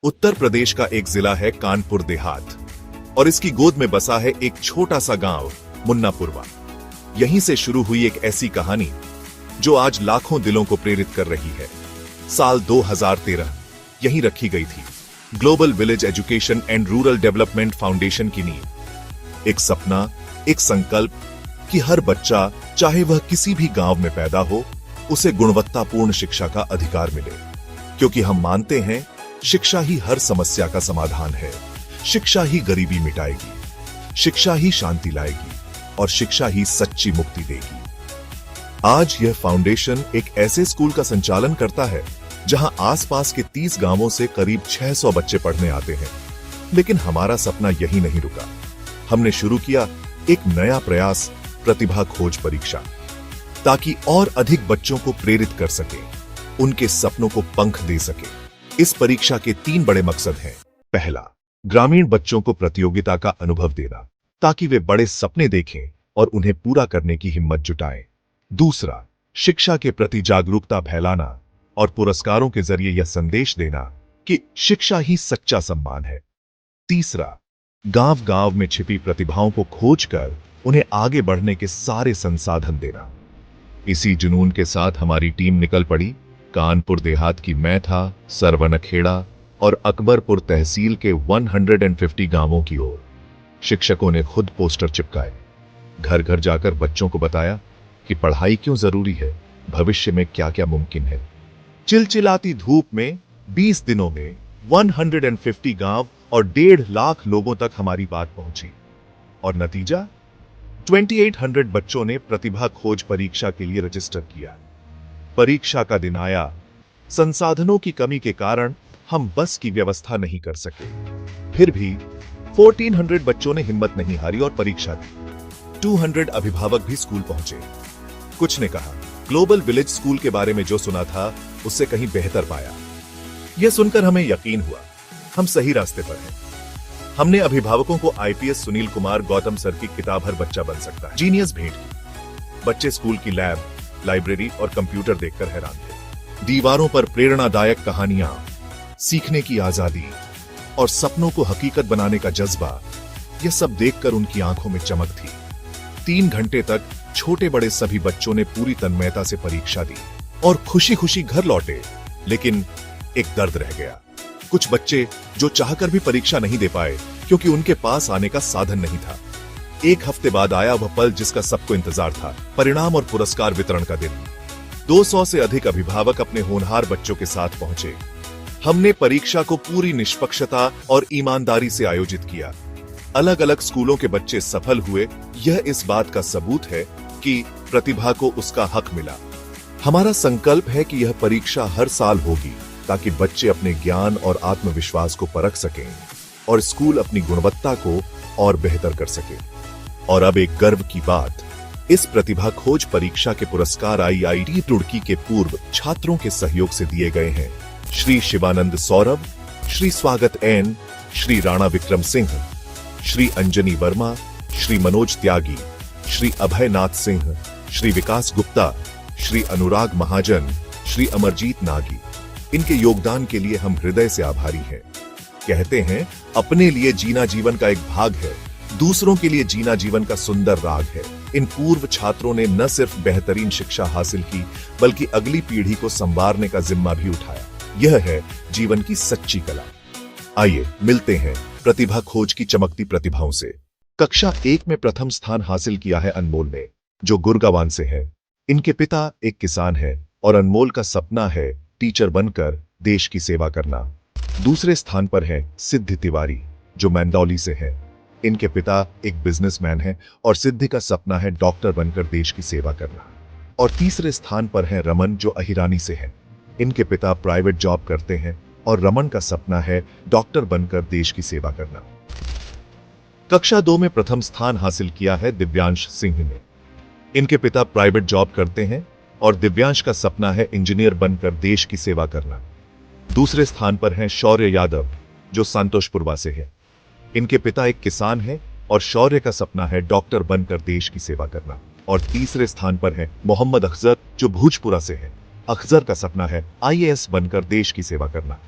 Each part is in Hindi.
उत्तर प्रदेश का एक जिला है कानपुर देहात और इसकी गोद में बसा है एक छोटा सा गांव मुन्नापुरवा। यहीं से शुरू हुई एक ऐसी कहानी जो आज लाखों दिलों को प्रेरित कर रही है। साल 2013 यहीं रखी गई थी global village education and rural development foundation की नींव। एक सपना, एक संकल्प कि हर बच्चा, चाहे वह किसी भी गांव में पैदा हो, उसे गुणवत्तापूर्ण शिक्षा का अधिकार मिले। क्योंकि हम मानते हैं शिक्षा ही हर समस्या का समाधान है, शिक्षा ही गरीबी मिटाएगी, शिक्षा ही शांति लाएगी और शिक्षा ही सच्ची मुक्ति देगी। आज यह फाउंडेशन एक ऐसे स्कूल का संचालन करता है जहां आसपास के 30 गांवों से करीब 600 बच्चे पढ़ने आते हैं। लेकिन हमारा सपना यही नहीं रुका। हमने शुरू किया एक नया प्रयास, प्रतिभा खोज परीक्षा, ताकि और अधिक बच्चों को प्रेरित कर सके, उनके सपनों को पंख दे सके। इस परीक्षा के 3 बड़े मकसद हैं। पहला, ग्रामीण बच्चों को प्रतियोगिता का अनुभव देना ताकि वे बड़े सपने देखें और उन्हें पूरा करने की हिम्मत जुटाएं। दूसरा, शिक्षा के प्रति जागरूकता फैलाना और पुरस्कारों के जरिए यह संदेश देना कि शिक्षा ही सच्चा सम्मान है। तीसरा, गांव-गांव में छिपी प्रतिभाओं को खोजकर उन्हें आगे बढ़ने के सारे संसाधन देना। इसी जुनून के साथ हमारी टीम निकल पड़ी कानपुर देहात की मैथा, सरवनखेड़ा और अकबरपुर तहसील के 150 गांवों की ओर। शिक्षकों ने खुद पोस्टर चिपकाए, घर घर जाकर बच्चों को बताया कि पढ़ाई क्यों जरूरी है, भविष्य में क्या क्या मुमकिन है। चिलचिलाती धूप में 20 दिनों में 150 गांव और 1.5 लाख लोगों तक हमारी बात पहुंची और नतीजा 2800 बच्चों ने प्रतिभा खोज परीक्षा के लिए रजिस्टर किया। परीक्षा का दिन आया। संसाधनों की कमी के कारण हम बस की व्यवस्था नहीं कर सके। फिर भी 1400 बच्चों ने हिम्मत नहीं हारी और परीक्षा दी। 200 अभिभावक भी स्कूल पहुंचे। कुछ ने कहा ग्लोबल विलेज स्कूल के बारे में जो सुना था उससे कहीं बेहतर पाया। यह सुनकर हमें यकीन हुआ हम सही रास्ते पर हैं। हमने अभिभावकों को आईपीएस सुनील कुमार गौतम सर की किताब हर बच्चा बन सकता है जीनियस भेंट की। बच्चे स्कूल की लैब, लाइब्रेरी और कंप्यूटर देखकर हैरान थे। दीवारों पर प्रेरणादायक कहानियां, सीखने की आजादी और सपनों को हकीकत बनाने का जज्बा, यह सब देखकर उनकी आंखों में चमक थी। 3 घंटे तक छोटे बड़े सभी बच्चों ने पूरी तन्मयता से परीक्षा दी और खुशी खुशी घर लौटे। लेकिन एक दर्द रह गया। कुछ बच्चे जो चाहकर भी परीक्षा नहीं दे पाए क्योंकि उनके पास आने का साधन नहीं था। 1 हफ्ते बाद आया वह पल जिसका सबको इंतजार था, परिणाम और पुरस्कार वितरण का दिन। 200 से अधिक अभिभावक अपने होनहार बच्चों के साथ पहुंचे। हमने परीक्षा को पूरी निष्पक्षता और ईमानदारी से आयोजित किया। अलग अलग स्कूलों के बच्चे सफल हुए। यह इस बात का सबूत है कि प्रतिभा को उसका हक मिला। हमारा संकल्प है कि यह परीक्षा हर साल होगी ताकि बच्चे अपने ज्ञान और आत्मविश्वास को परख सकें और स्कूल अपनी गुणवत्ता को और बेहतर कर सके। और अब एक गर्व की बात, इस प्रतिभा खोज परीक्षा के पुरस्कार आईआईटी रुड़की के पूर्व छात्रों के सहयोग से दिए गए हैं। श्री शिवानंद सौरभ, श्री स्वागत एन, श्री राणा विक्रम सिंह, श्री अंजनी वर्मा, श्री मनोज त्यागी, श्री अभय नाथ सिंह, श्री विकास गुप्ता, श्री अनुराग महाजन, श्री अमरजीत नागी। इनके योगदान के लिए हम हृदय से आभारी हैं। कहते हैं अपने लिए जीना जीवन का एक भाग है, दूसरों के लिए जीना जीवन का सुंदर राग है। इन पूर्व छात्रों ने न सिर्फ बेहतरीन शिक्षा हासिल की बल्कि अगली पीढ़ी को संवारने का जिम्मा भी उठाया। यह है जीवन की सच्ची कला। आइए मिलते हैं प्रतिभा खोज की चमकती प्रतिभाओं से। कक्षा 1 में प्रथम स्थान हासिल किया है अनमोल ने, जो गुरगांव से है। इनके पिता एक किसान है और अनमोल का सपना है टीचर बनकर देश की सेवा करना। दूसरे स्थान पर है सिद्धि तिवारी, जो मंदौली से है। इनके पिता एक बिजनेसमैन है और सिद्धि का सपना है डॉक्टर बनकर देश की सेवा करना। और तीसरे स्थान पर है रमन, जो अहिरानी से है। इनके पिता प्राइवेट जॉब करते हैं और रमन का सपना है डॉक्टर बनकर देश की सेवा करना। कक्षा 2 में प्रथम स्थान हासिल किया है दिव्यांश सिंह ने। इनके पिता प्राइवेट जॉब करते हैं और दिव्यांश का सपना है इंजीनियर बनकर देश की सेवा करना। दूसरे स्थान पर हैं शौर्य यादव, जो संतोषपुरवा से है। इनके पिता एक किसान हैं और शौर्य का सपना है डॉक्टर बनकर देश की सेवा करना। और तीसरे स्थान पर है मोहम्मद अखजर, जो भूजपुरा से है। अखजर का सपना है आईएएस बनकर देश की सेवा करना।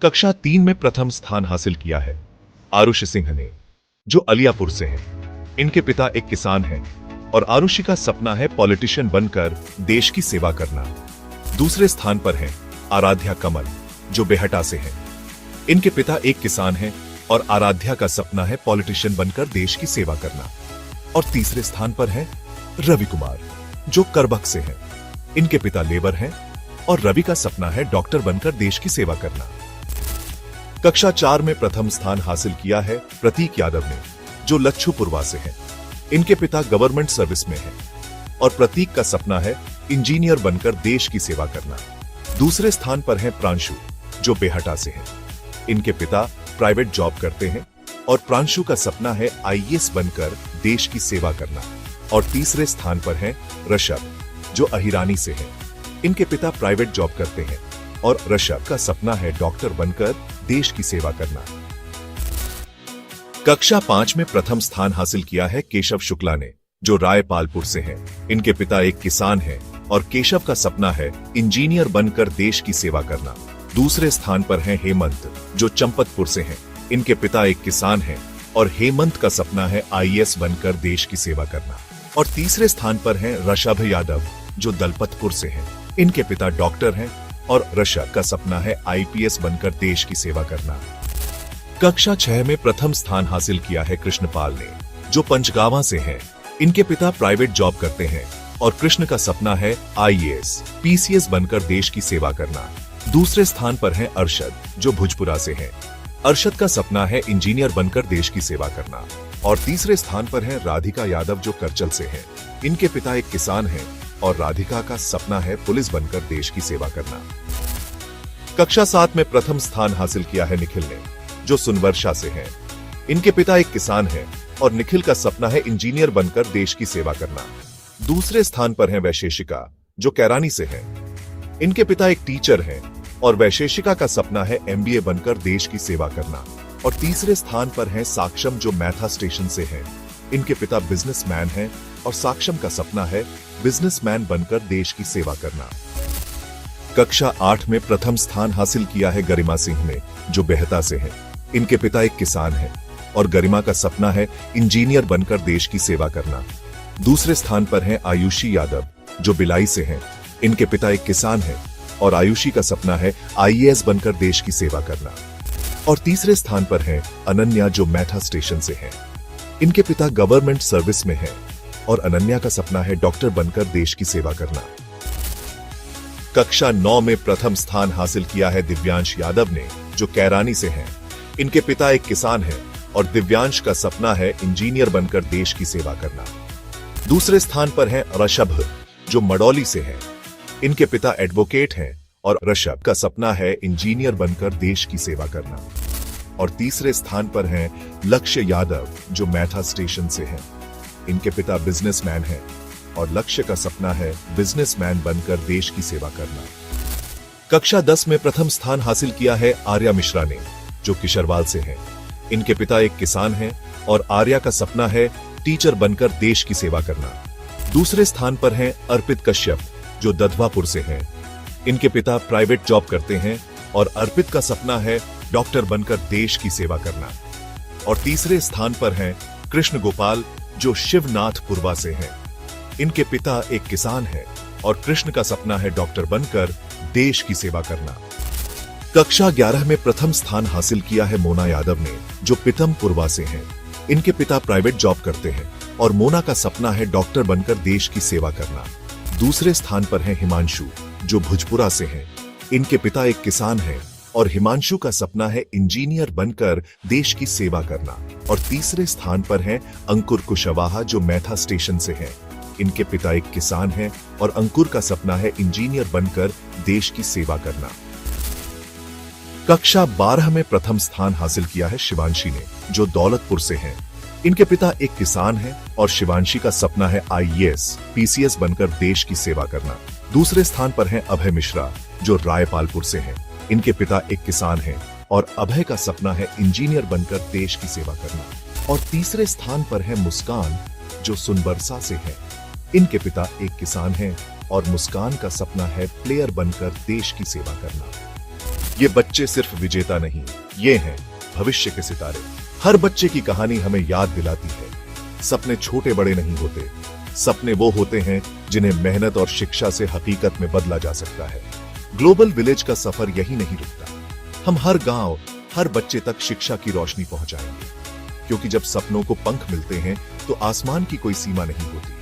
कक्षा 3 में प्रथम स्थान हासिल किया है आरुषि सिंह ने, जो अलियापुर से हैं। इनके पिता एक किसान हैं और आरुषि का सपना है पॉलिटिशियन बनकर देश की सेवा करना। दूसरे स्थान पर हैं आराध्या कमल, जो बेहटा से हैं। इनके पिता एक किसान हैं और आराध्या का सपना है पॉलिटिशियन बनकर देश की सेवा करना। और तीसरे स्थान पर हैं रवि कुमार, जो करबक से हैं। इनके पिता लेबर हैं और रवि का सपना है डॉक्टर बनकर देश की सेवा करना। कक्षा 4 में प्रथम स्थान हासिल किया है प्रतीक यादव ने, जो लच्छूपुरवा से हैं। इनके पिता गवर्नमेंट सर्विस में हैं और प्रतीक का सपना है इंजीनियर बनकर देश की सेवा करना। दूसरे स्थान पर हैं प्रांशु, जो बेहटा से हैं। इनके पिता प्राइवेट जॉब करते हैं और प्रांशु का सपना है आईएएस बनकर देश की सेवा करना। और तीसरे स्थान पर हैं ऋषभ, जो अहिरानी से हैं। इनके पिता प्राइवेट जॉब करते हैं और ऋषभ का सपना है डॉक्टर बनकर देश की सेवा करना। कक्षा 5 में प्रथम स्थान हासिल किया है केशव शुक्ला ने, जो रायपालपुर से हैं। इनके पिता एक किसान हैं और केशव का सपना है इंजीनियर बनकर देश की सेवा करना। दूसरे स्थान पर हैं हेमंत, जो चंपतपुर से हैं। इनके पिता एक किसान हैं और हेमंत का सपना है आईएएस बनकर देश की सेवा करना। और तीसरे स्थान पर हैं ऋषभ यादव, जो दलपतपुर से हैं। इनके पिता डॉक्टर हैं और ऋषभ का सपना है आईपीएस बनकर देश की सेवा करना। कक्षा 6 में प्रथम स्थान हासिल किया है कृष्णपाल ने, जो पंचगावा से हैं। इनके पिता प्राइवेट जॉब करते हैं और कृष्ण का सपना है आईएएस, पीसीएस बनकर देश की सेवा करना। दूसरे स्थान पर हैं अरशद, जो भुजपुरा से हैं। अरशद का सपना है इंजीनियर बनकर देश की सेवा करना। और तीसरे स्थान पर हैं राधिका यादव, जो करचल से हैं। इनके पिता एक किसान हैं और राधिका का सपना है पुलिस बनकर देश की सेवा करना। कक्षा 7 में प्रथम स्थान हासिल किया है निखिल ने, जो सुनवर्षा से हैं। इनके पिता एक किसान हैं और निखिल का सपना है इंजीनियर बनकर देश की सेवा करना। दूसरे स्थान पर हैं वैशेषिका, जो कैरानी से हैं। इनके पिता एक टीचर हैं और वैशेषिका का सपना है एमबीए बनकर देश की सेवा करना। और तीसरे स्थान पर हैं साक्षम, जो मैथा स्टेशन से हैं। इनके पिता बिजनेसमैन हैं और साक्षम का सपना है बिजनेसमैन बनकर देश की सेवा करना। कक्षा 8 में प्रथम स्थान हासिल किया है गरिमा सिंह ने, जो बेहता से हैं। इनके पिता एक किसान हैं और गरिमा का सपना है इंजीनियर बनकर देश की सेवा करना। दूसरे स्थान पर हैं आयुषी यादव, जो बिलाई से हैं। इनके पिता एक किसान हैं और आयुषी का सपना है आईएएस बनकर देश की सेवा करना। और तीसरे स्थान पर हैं अनन्या, जो मैथा स्टेशन से हैं। इनके पिता गवर्नमेंट सर्विस में हैं और अनन्या का सपना है डॉक्टर बनकर देश की सेवा करना। कक्षा 9 में प्रथम स्थान हासिल किया है दिव्यांश यादव ने, जो कैरानी से हैं। इनके पिता एक किसान हैं और दिव्यांश का सपना है इंजीनियर बनकर देश की सेवा करना। दूसरे स्थान पर हैं ऋषभ, जो मडौली से हैं। इनके पिता एडवोकेट हैं और ऋषभ का सपना है इंजीनियर बनकर देश की सेवा करना। और तीसरे स्थान पर हैं लक्ष्य यादव, जो मैथा स्टेशन से हैं। इनके पिता बिजनेसमैन हैं और लक्ष्य का सपना है बिजनेसमैन बनकर देश की सेवा करना। कक्षा 10 में प्रथम स्थान हासिल किया है आर्या मिश्रा ने, जो किशरवाल से हैं। इनके पिता एक किसान हैं और आर्या का सपना है टीचर बनकर देश की सेवा करना। दूसरे स्थान पर हैं अर्पित कश्यप, जो दधवापुर से हैं। इनके पिता प्राइवेट जॉब करते हैं और अर्पित का सपना है डॉक्टर बनकर देश की सेवा करना। और तीसरे स्थान पर हैं कृष्ण गोपाल, जो शिवनाथपुरवा से हैं। इनके पिता एक किसान हैं और कृष्ण का सपना है डॉक्टर बनकर देश की सेवा करना। कक्षा 11 में प्रथम स्थान हासिल किया है मोना यादव ने, जो पीतमपुरवा से हैं। इनके पिता प्राइवेट जॉब करते हैं और मोना का सपना है डॉक्टर बनकर देश की सेवा करना। दूसरे स्थान पर हैं हिमांशु, जो भुजपुरा से हैं। इनके पिता एक किसान हैं और हिमांशु का सपना है इंजीनियर बनकर देश की सेवा करना। और तीसरे स्थान पर हैं अंकुर कुशवाहा, जो मैथा स्टेशन से हैं। इनके पिता एक किसान हैं और अंकुर का सपना है इंजीनियर बनकर देश की सेवा करना। कक्षा 12 में प्रथम स्थान हासिल किया है शिवांशी ने, जो दौलतपुर से हैं। इनके पिता एक किसान हैं और शिवांशी का सपना है आईएएस, पीसीएस बनकर देश की सेवा करना। दूसरे स्थान पर हैं अभय मिश्रा, जो रायपालपुर से हैं। इनके पिता एक किसान हैं और अभय का सपना है इंजीनियर बनकर देश की सेवा करना। और तीसरे स्थान पर है मुस्कान, जो सुनबरसा से है। इनके पिता एक किसान हैं और मुस्कान का सपना है प्लेयर बनकर देश की सेवा करना। ये बच्चे सिर्फ विजेता नहीं, ये हैं भविष्य के सितारे। हर बच्चे की कहानी हमें याद दिलाती है, सपने छोटे बड़े नहीं होते, सपने वो होते हैं जिन्हें मेहनत और शिक्षा से हकीकत में बदला जा सकता है। ग्लोबल विलेज का सफर यही नहीं रुकता। हम हर गांव, हर बच्चे तक शिक्षा की रोशनी पहुंचाएंगे, क्योंकि जब सपनों को पंख मिलते हैं तो आसमान की कोई सीमा नहीं होती।